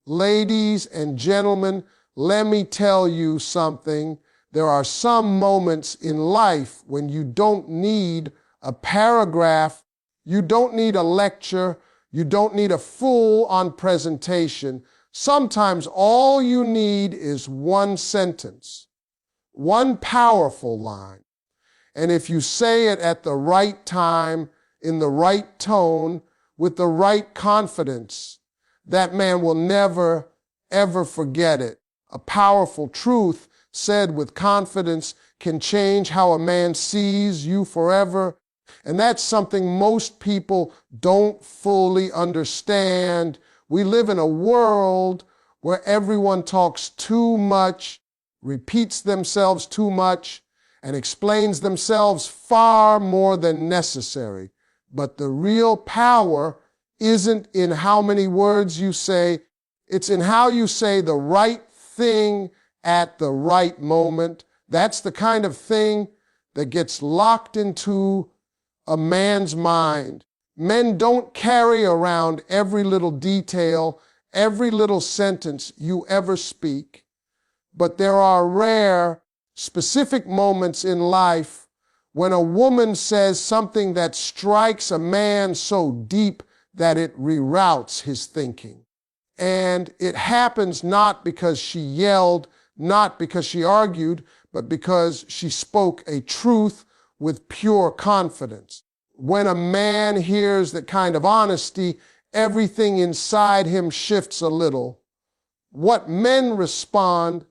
Ladies and gentlemen, let me tell you something. There are some moments in life when you don't need a paragraph, you don't need a lecture, you don't need a full-on presentation. Sometimes all you need is one sentence, one powerful line. And if you say it at the right time, in the right tone, with the right confidence, that man will never, ever forget it. A powerful truth said with confidence can change how a man sees you forever. And that's something most people don't fully understand. We live in a world where everyone talks too much, repeats themselves too much, and explains themselves far more than necessary. But the real power isn't in how many words you say, it's in how you say the right thing at the right moment. That's the kind of thing that gets locked into a man's mind. Men don't carry around every little detail, every little sentence you ever speak, but there are rare, specific moments in life when a woman says something that strikes a man so deep that it reroutes his thinking. And it happens not because she yelled, not because she argued, but because she spoke a truth with pure confidence. When a man hears that kind of honesty, everything inside him shifts a little. What men respond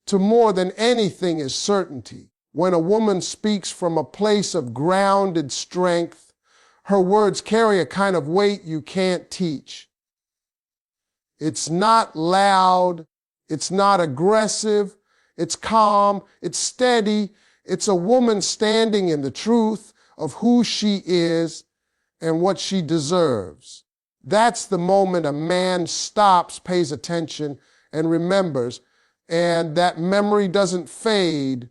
to more than anything is certainty. When a woman speaks from a place of grounded strength, her words carry a kind of weight you can't teach. It's not loud, it's not aggressive, it's calm, it's steady. It's a woman standing in the truth of who she is and what she deserves. That's the moment a man stops, pays attention, and remembers. And that memory doesn't fade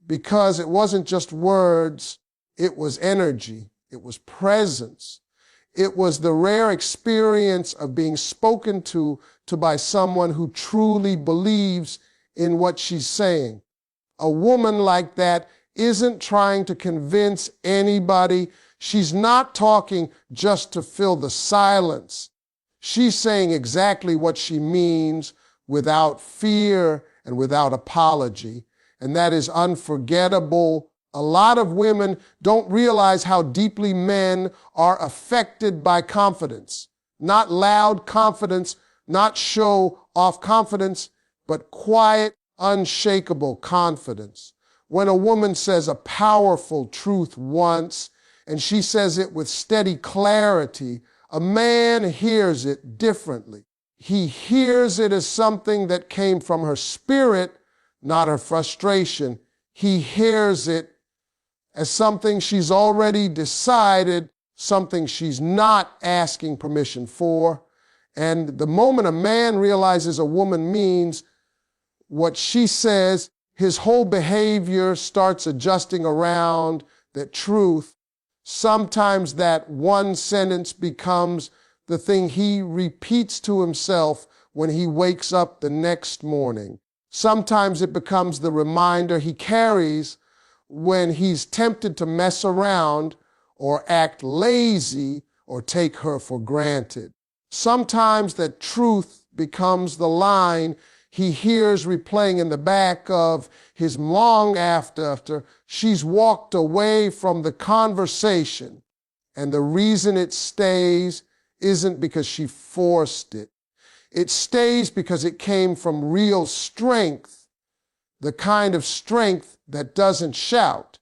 because it wasn't just words, it was energy, it was presence. It was the rare experience of being spoken to by someone who truly believes in what she's saying. A woman like that isn't trying to convince anybody. She's not talking just to fill the silence. She's saying exactly what she means without fear and without apology. And that is unforgettable. A lot of women don't realize how deeply men are affected by confidence. Not loud confidence, not show-off confidence, but quiet, unshakable confidence. When a woman says a powerful truth once, and she says it with steady clarity, a man hears it differently. He hears it as something that came from her spirit, not her frustration. He hears it as something she's already decided, something she's not asking permission for. And the moment a man realizes a woman means what she says, his whole behavior starts adjusting around that truth. Sometimes that one sentence becomes the thing he repeats to himself when he wakes up the next morning. Sometimes it becomes the reminder he carries when he's tempted to mess around or act lazy or take her for granted. Sometimes that truth becomes the line he hears replaying in the back of his long after she's walked away from the conversation. And the reason it stays isn't because she forced it. It stays because it came from real strength, the kind of strength that doesn't shout,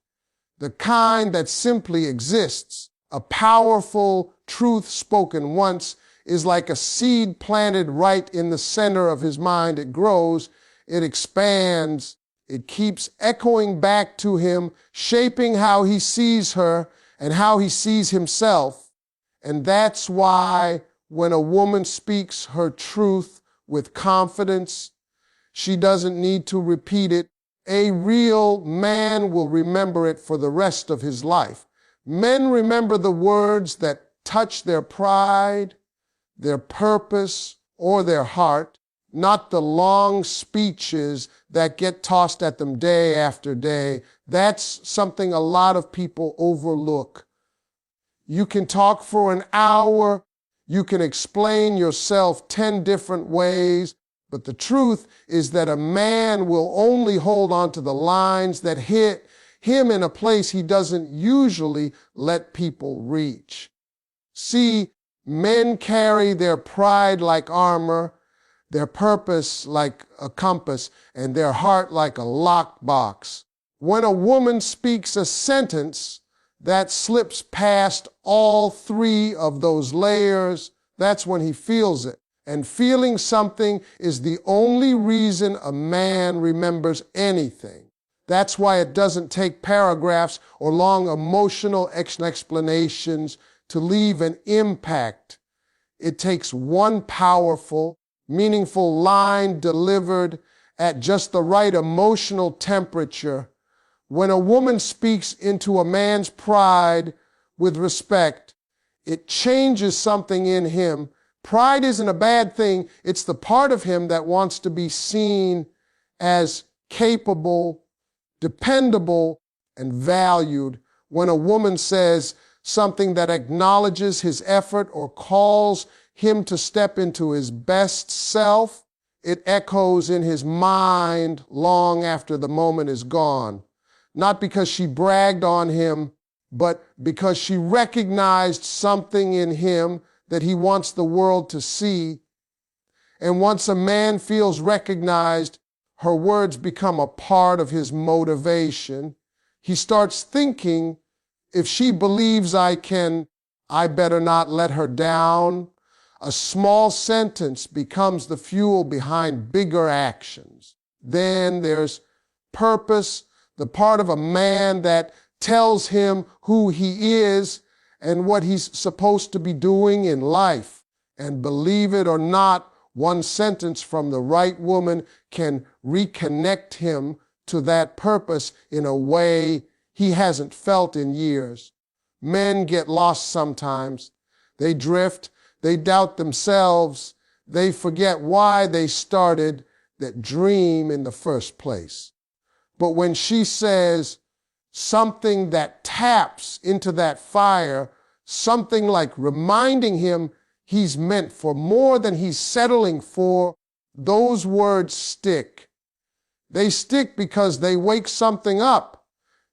the kind that simply exists. A powerful truth spoken once is like a seed planted right in the center of his mind. It grows, it expands, it keeps echoing back to him, shaping how he sees her and how he sees himself. And that's why when a woman speaks her truth with confidence, she doesn't need to repeat it. A real man will remember it for the rest of his life. Men remember the words that touch their pride, their purpose, or their heart, not the long speeches that get tossed at them day after day. That's something a lot of people overlook. You can talk for an hour, you can explain yourself 10 different ways, but the truth is that a man will only hold on to the lines that hit him in a place he doesn't usually let people reach. See, men carry their pride like armor, their purpose like a compass, and their heart like a lockbox. When a woman speaks a sentence that slips past all three of those layers, that's when he feels it. And feeling something is the only reason a man remembers anything. That's why it doesn't take paragraphs or long emotional explanations to leave an impact. It takes one powerful, meaningful line delivered at just the right emotional temperature. When a woman speaks into a man's pride with respect, it changes something in him. Pride isn't a bad thing. It's the part of him that wants to be seen as capable, dependable, and valued. When a woman says something that acknowledges his effort or calls him to step into his best self, it echoes in his mind long after the moment is gone. Not because she bragged on him, but because she recognized something in him that he wants the world to see. And once a man feels recognized, her words become a part of his motivation. He starts thinking, if she believes I better not let her down. A small sentence becomes the fuel behind bigger actions. Then there's purpose, the part of a man that tells him who he is and what he's supposed to be doing in life. And believe it or not, one sentence from the right woman can reconnect him to that purpose in a way he hasn't felt in years. Men get lost sometimes. They drift. They doubt themselves. They forget why they started that dream in the first place. But when she says something that taps into that fire, something like reminding him he's meant for more than he's settling for, those words stick. They stick because they wake something up.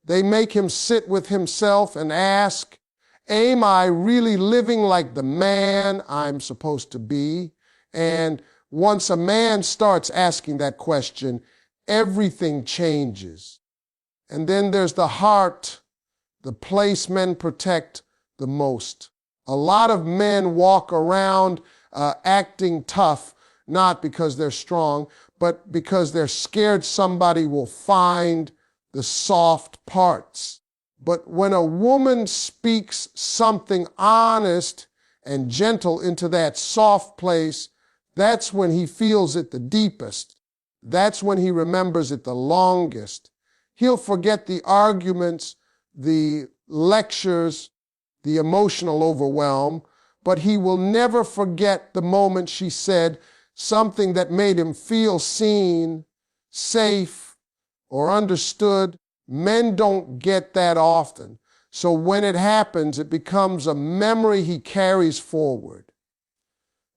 They make him sit with himself and ask, am I really living like the man I'm supposed to be? And once a man starts asking that question, everything changes. And then there's the heart, the place men protect the most. A lot of men walk around acting tough, not because they're strong, but because they're scared somebody will find the soft parts. But when a woman speaks something honest and gentle into that soft place, that's when he feels it the deepest. That's when he remembers it the longest. He'll forget the arguments, the lectures, the emotional overwhelm, but he will never forget the moment she said something that made him feel seen, safe, or understood. Men don't get that often. So when it happens, it becomes a memory he carries forward.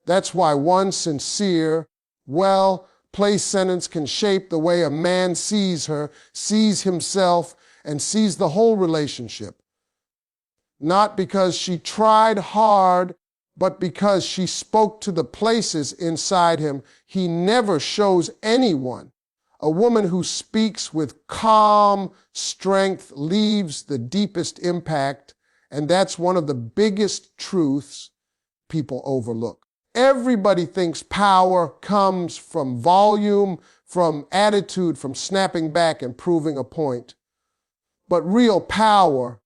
That's why one sincere, well-placed sentence can shape the way a man sees her, sees himself, and sees the whole relationship. Not because she tried hard, but because she spoke to the places inside him he never shows anyone. A woman who speaks with calm strength leaves the deepest impact, and that's one of the biggest truths people overlook. Everybody thinks power comes from volume, from attitude, from snapping back and proving a point. But real power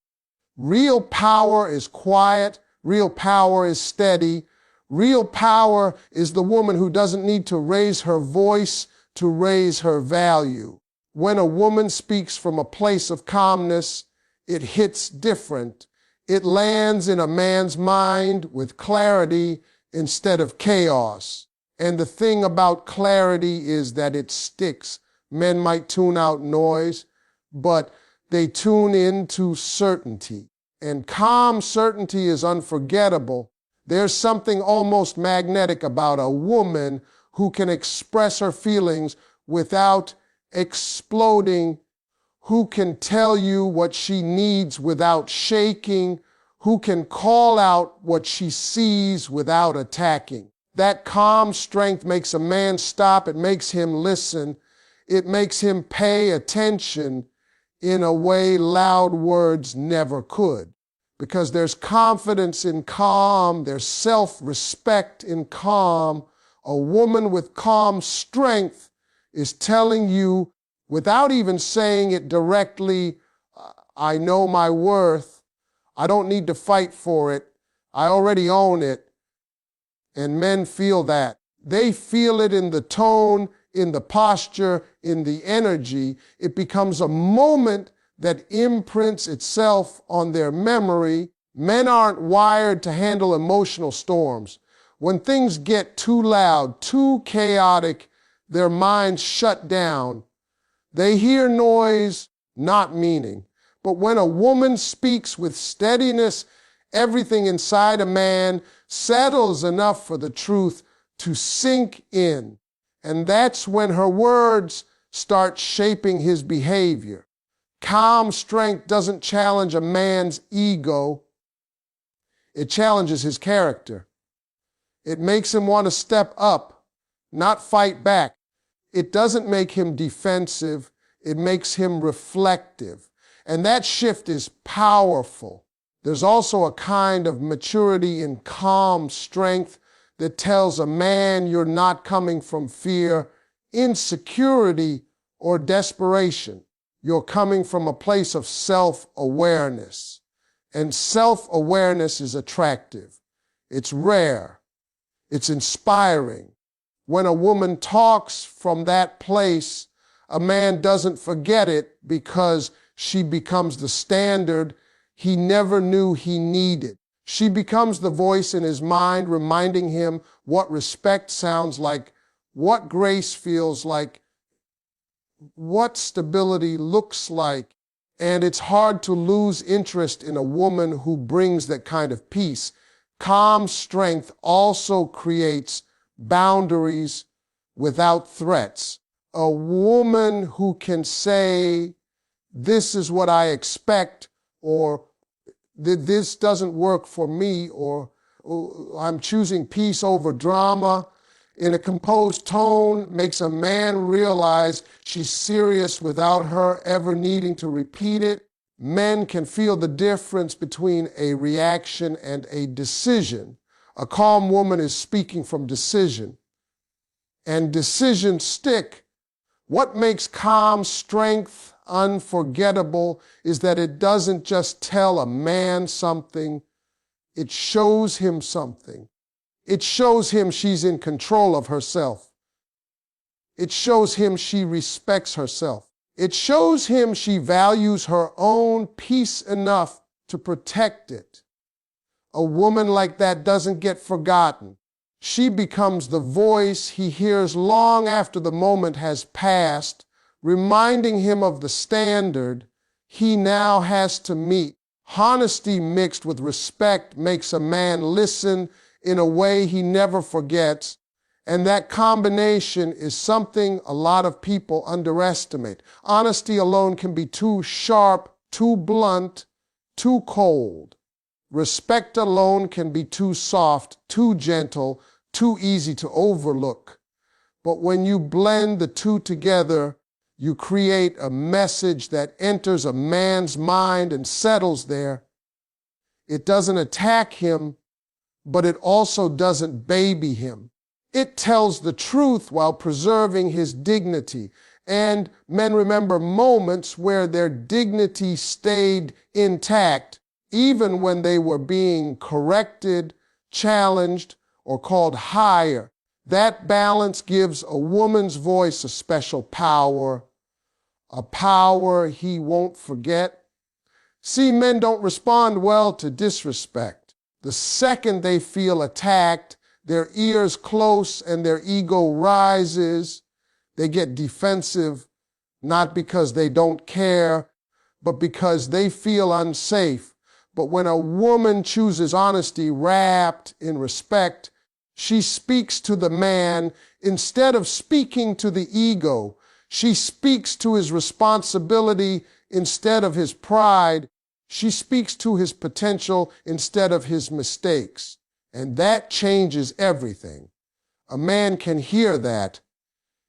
is quiet, real power is steady, real power is the woman who doesn't need to raise her voice to raise her value. When a woman speaks from a place of calmness, it hits different. It lands in a man's mind with clarity instead of chaos. And the thing about clarity is that it sticks. Men might tune out noise, but they tune into certainty. And calm certainty is unforgettable. There's something almost magnetic about a woman who can express her feelings without exploding, who can tell you what she needs without shaking, who can call out what she sees without attacking. That calm strength makes a man stop. It makes him listen. It makes him pay attention in a way loud words never could. Because there's confidence in calm, there's self-respect in calm. A woman with calm strength is telling you, without even saying it directly, I know my worth. I don't need to fight for it. I already own it. And men feel that. They feel it in the tone, in the posture, in the energy. It becomes a moment that imprints itself on their memory. Men aren't wired to handle emotional storms. When things get too loud, too chaotic, their minds shut down. They hear noise, not meaning. But when a woman speaks with steadiness, everything inside a man settles enough for the truth to sink in. And that's when her words start shaping his behavior. Calm strength doesn't challenge a man's ego. It challenges his character. It makes him want to step up, not fight back. It doesn't make him defensive. It makes him reflective. And that shift is powerful. There's also a kind of maturity in calm strength that tells a man you're not coming from fear, insecurity, or desperation. You're coming from a place of self-awareness. And self-awareness is attractive. It's rare. It's inspiring. When a woman talks from that place, a man doesn't forget it because she becomes the standard he never knew he needed. She becomes the voice in his mind, reminding him what respect sounds like, what grace feels like, what stability looks like. And it's hard to lose interest in a woman who brings that kind of peace. Calm strength also creates boundaries without threats. A woman who can say, this is what I expect, or this doesn't work for me, or I'm choosing peace over drama, in a composed tone, makes a man realize she's serious without her ever needing to repeat it. Men can feel the difference between a reaction and a decision. A calm woman is speaking from decision, and decisions stick. What makes calm strength unforgettable is that it doesn't just tell a man something, it shows him something. It shows him she's in control of herself. It shows him she respects herself. It shows him she values her own peace enough to protect it. A woman like that doesn't get forgotten. She becomes the voice he hears long after the moment has passed, reminding him of the standard he now has to meet. Honesty mixed with respect makes a man listen in a way he never forgets, and that combination is something a lot of people underestimate. Honesty alone can be too sharp, too blunt, too cold. Respect alone can be too soft, too gentle, too easy to overlook. But when you blend the two together, you create a message that enters a man's mind and settles there. It doesn't attack him, but it also doesn't baby him. It tells the truth while preserving his dignity. And men remember moments where their dignity stayed intact, even when they were being corrected, challenged, or called higher. That balance gives a woman's voice a special power, a power he won't forget. See, men don't respond well to disrespect. The second they feel attacked, their ears close and their ego rises. They get defensive, not because they don't care, but because they feel unsafe. But when a woman chooses honesty wrapped in respect, she speaks to the man instead of speaking to the ego. She speaks to his responsibility instead of his pride. She speaks to his potential instead of his mistakes. And that changes everything. A man can hear that.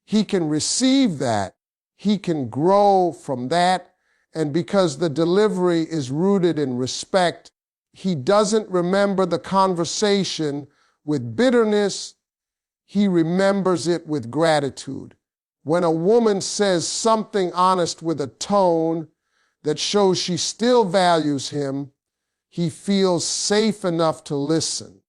He can receive that. He can grow from that. And because the delivery is rooted in respect, he doesn't remember the conversation with bitterness. He remembers it with gratitude. When a woman says something honest with a tone that shows she still values him, he feels safe enough to listen.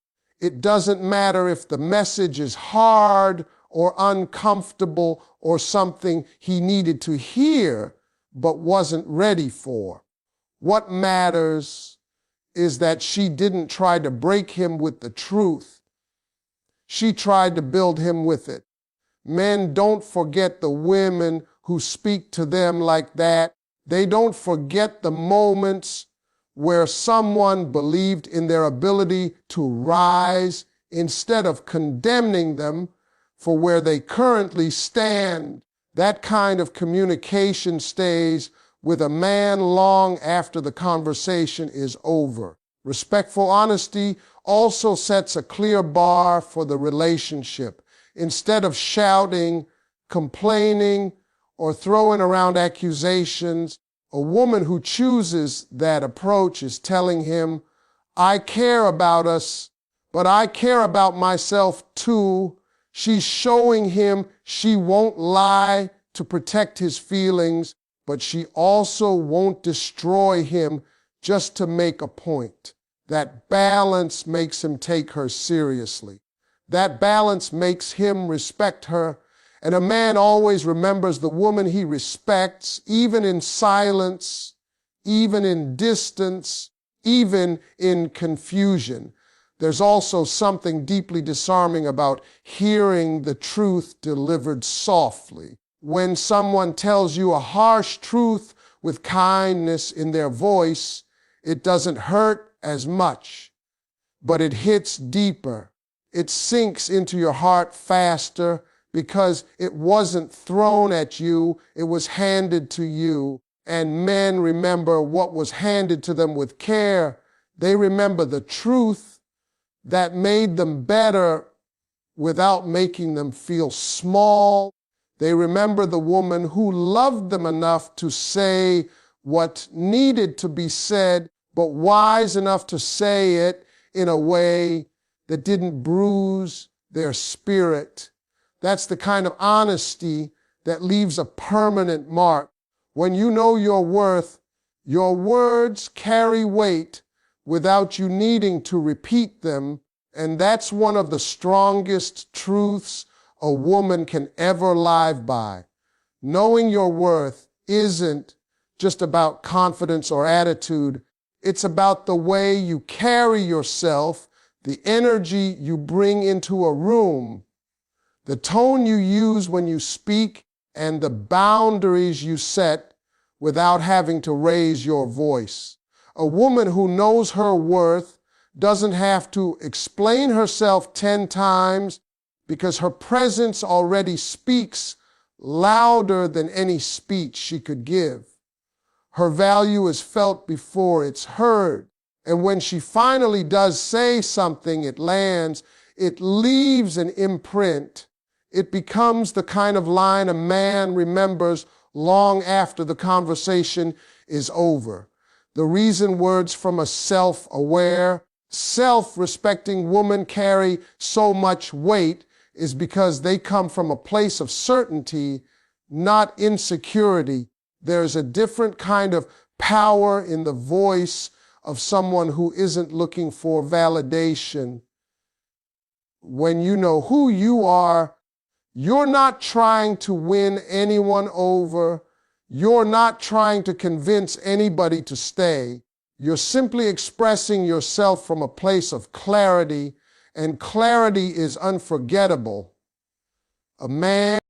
It doesn't matter if the message is hard or uncomfortable or something he needed to hear but wasn't ready for. What matters is that she didn't try to break him with the truth. She tried to build him with it. Men don't forget the women who speak to them like that. They don't forget the moments where someone believed in their ability to rise instead of condemning them for where they currently stand. That kind of communication stays with a man long after the conversation is over. Respectful honesty also sets a clear bar for the relationship. Instead of shouting, complaining, or throwing around accusations, a woman who chooses that approach is telling him, I care about us, but I care about myself too. She's showing him she won't lie to protect his feelings, but she also won't destroy him just to make a point. That balance makes him take her seriously. That balance makes him respect her. And a man always remembers the woman he respects, even in silence, even in distance, even in confusion. There's also something deeply disarming about hearing the truth delivered softly. When someone tells you a harsh truth with kindness in their voice, it doesn't hurt as much, but it hits deeper. It sinks into your heart faster because it wasn't thrown at you, it was handed to you. And men remember what was handed to them with care. They remember the truth that made them better without making them feel small. They remember the woman who loved them enough to say what needed to be said, but wise enough to say it in a way that didn't bruise their spirit. That's the kind of honesty that leaves a permanent mark. When you know your worth, your words carry weight without you needing to repeat them, and that's one of the strongest truths a woman can ever live by. Knowing your worth isn't just about confidence or attitude. It's about the way you carry yourself, the energy you bring into a room, the tone you use when you speak, and the boundaries you set without having to raise your voice. A woman who knows her worth doesn't have to explain herself 10 times because her presence already speaks louder than any speech she could give. Her value is felt before it's heard. And when she finally does say something, it lands, it leaves an imprint. It becomes the kind of line a man remembers long after the conversation is over. The reason words from a self-aware, self-respecting woman carry so much weight is because they come from a place of certainty, not insecurity. There's a different kind of power in the voice of someone who isn't looking for validation. When you know who you are, you're not trying to win anyone over. You're not trying to convince anybody to stay. You're simply expressing yourself from a place of clarity, and clarity is unforgettable. A man